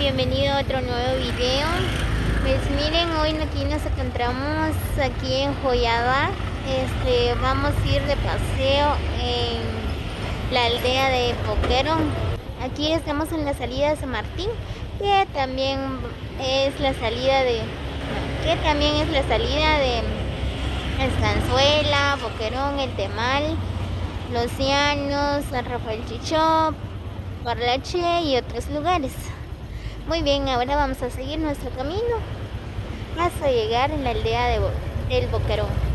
bienvenido a otro nuevo video. Pues miren, hoy aquí nos encontramos aquí en Joyada. Vamos a ir de paseo en la aldea de Boquerón. Aquí estamos en la salida de San Martín, que también es la salida de Estanzuela, Boquerón, El Temal, Los Llanos, San Rafael Chichó, Parlache y otros lugares. Muy bien, ahora vamos a seguir nuestro camino hasta llegar en la aldea del Boquerón.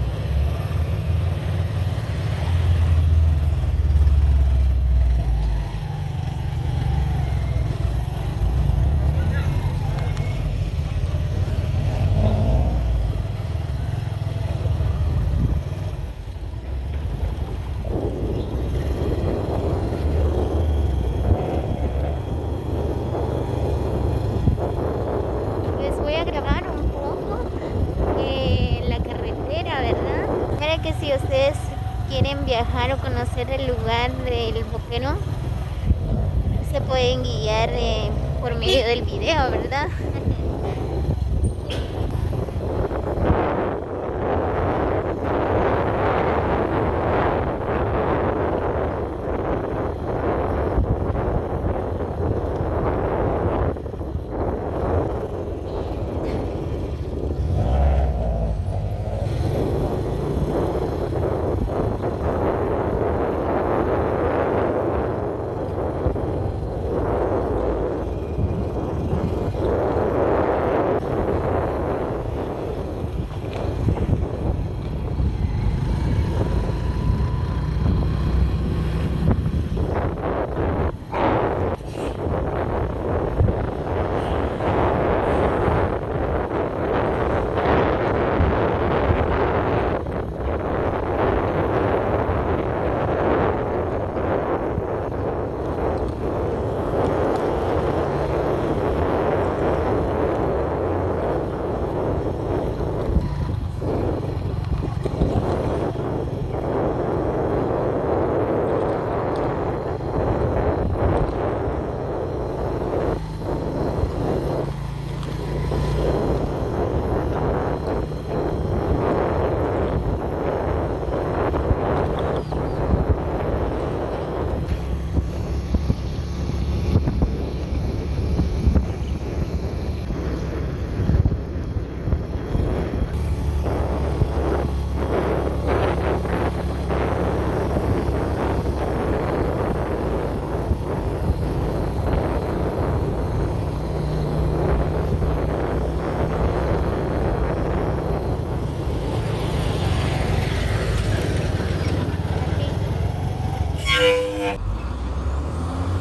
Les voy a grabar un poco la carretera, ¿verdad? Para que si ustedes quieren viajar o conocer el lugar del Boquerón, se pueden guiar por medio del video, ¿verdad?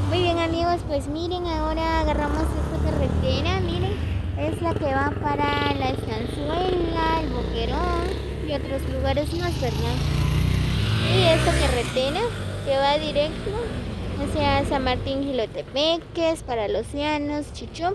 Muy bien amigos, pues miren, ahora agarramos esta carretera, miren, es la que va para la Estanzuela, el Boquerón y otros lugares más, ¿verdad? Y esta carretera que va directo hacia San Martín Jilotepeques, para Los Llanos, Chichó.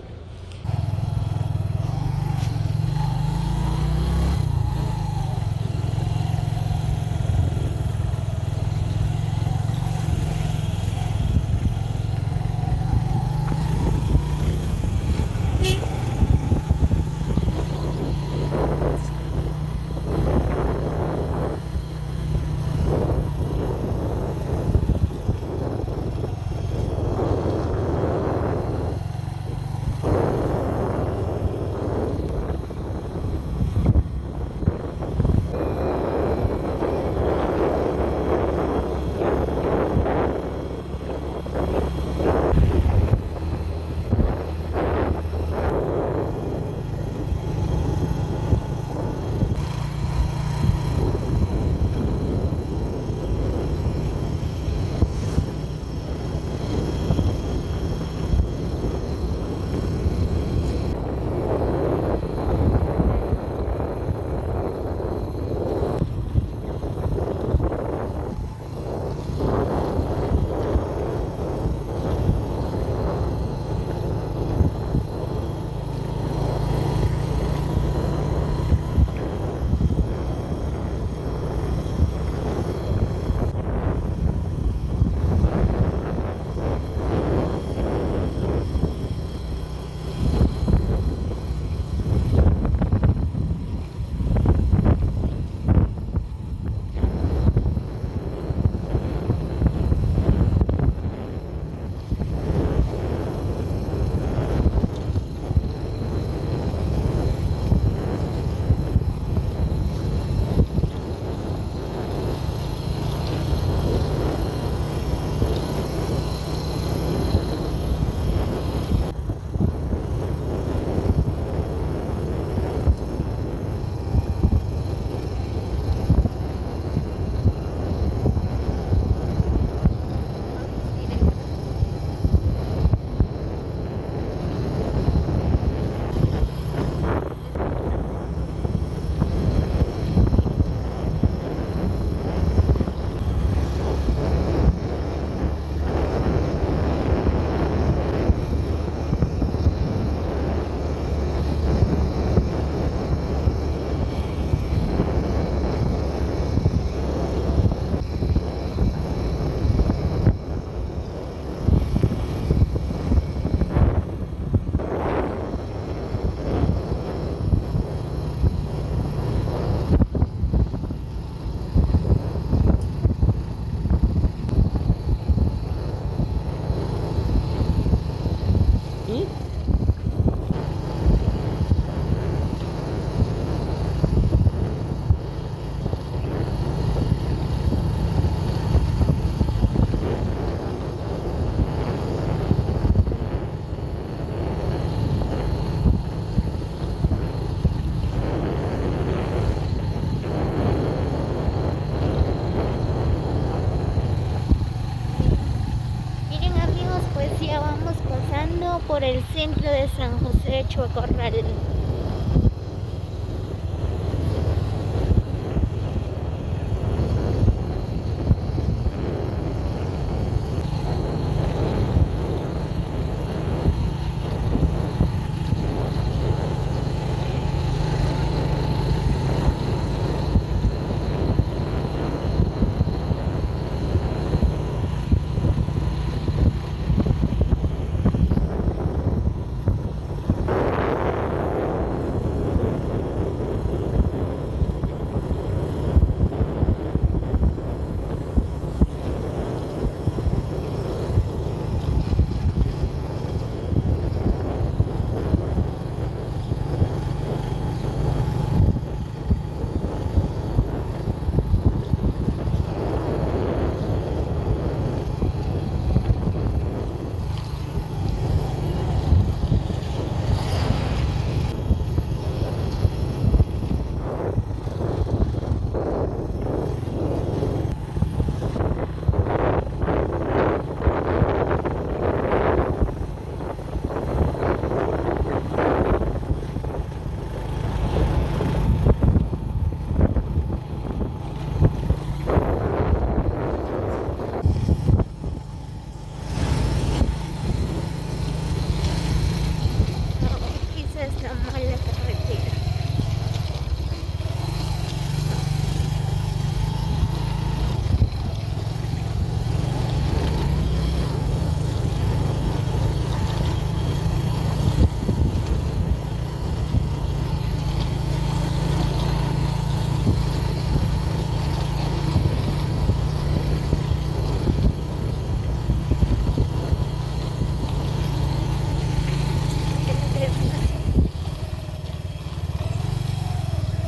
centro de San José de Chocorral.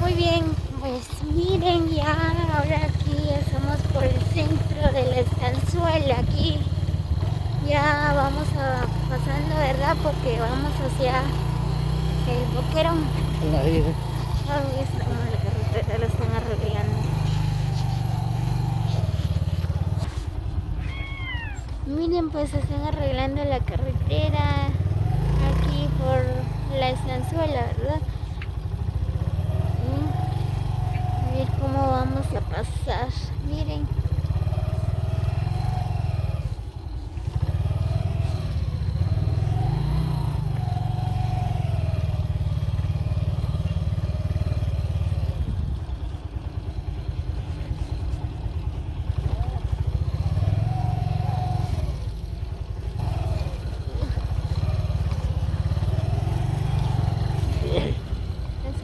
Muy bien, pues miren, ya ahora aquí estamos por el centro de la estanzuela. Aquí ya vamos pasando, ¿verdad? Porque vamos hacia el Boquerón. Ahí estamos en la carretera, lo están arreglando. Miren, pues están arreglando la carretera aquí por la estanzuela, ¿verdad? A ver cómo vamos a pasar. Miren.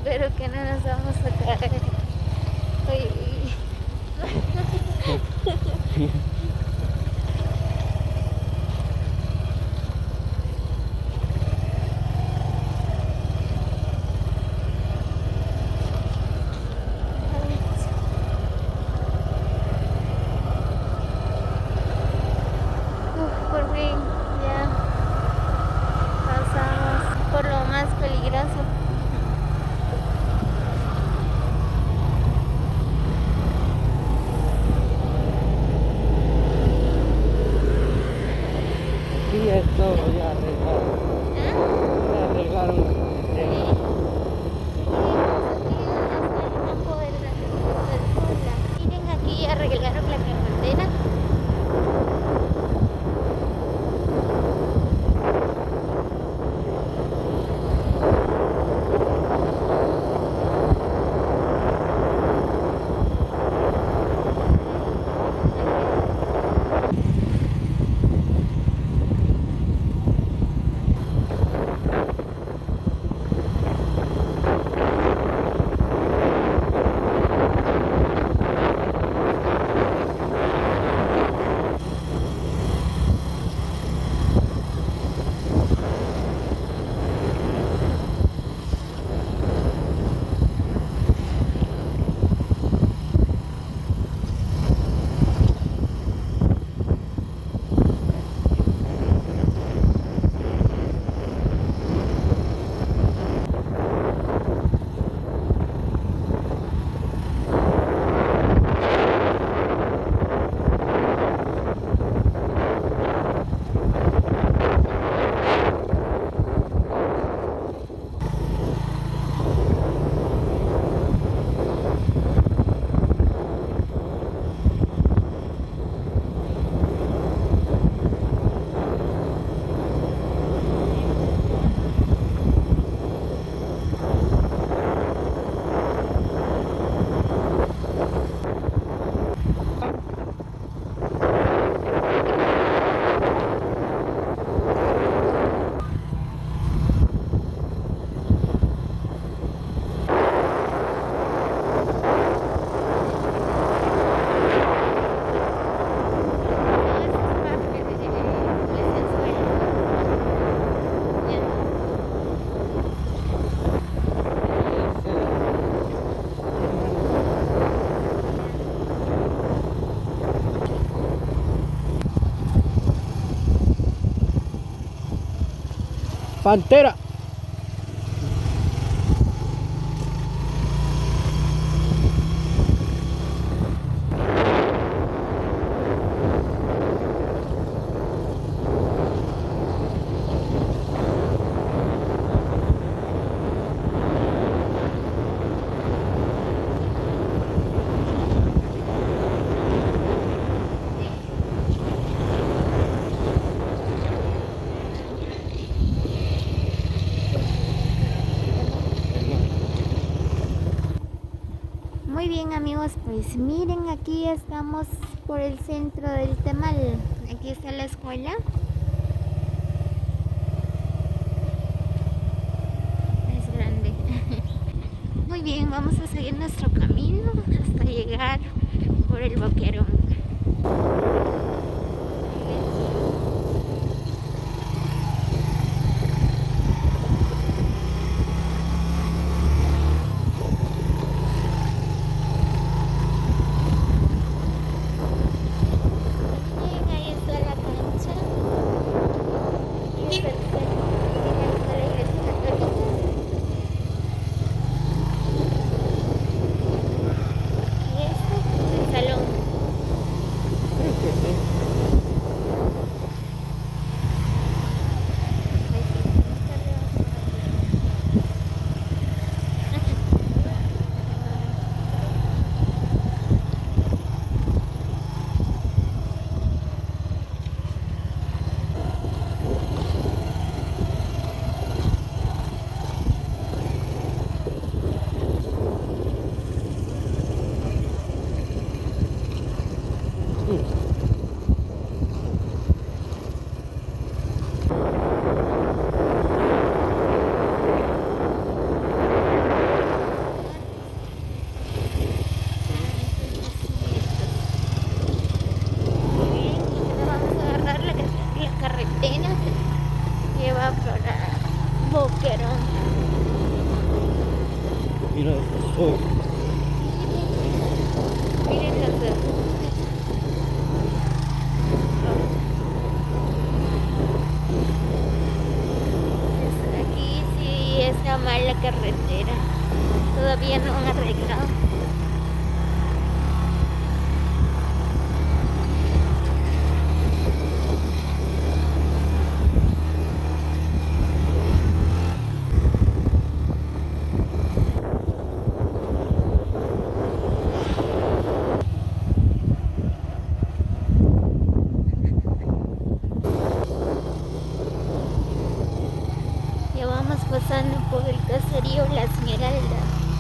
Espero que no nos vamos a caer. Por fin ya pasamos por lo más peligroso. Pantera. Muy bien amigos, pues miren, aquí estamos por el centro del Temal. Aquí está la escuela. Es grande. Muy bien, vamos a seguir nuestro camino hasta llegar por el Boquerón. Que va para Boquerón. Mira eso. Miren las verduras. Aquí sí está mal la carretera. Todavía no han arreglado. Ya vamos pasando por el caserío La Esmeralda.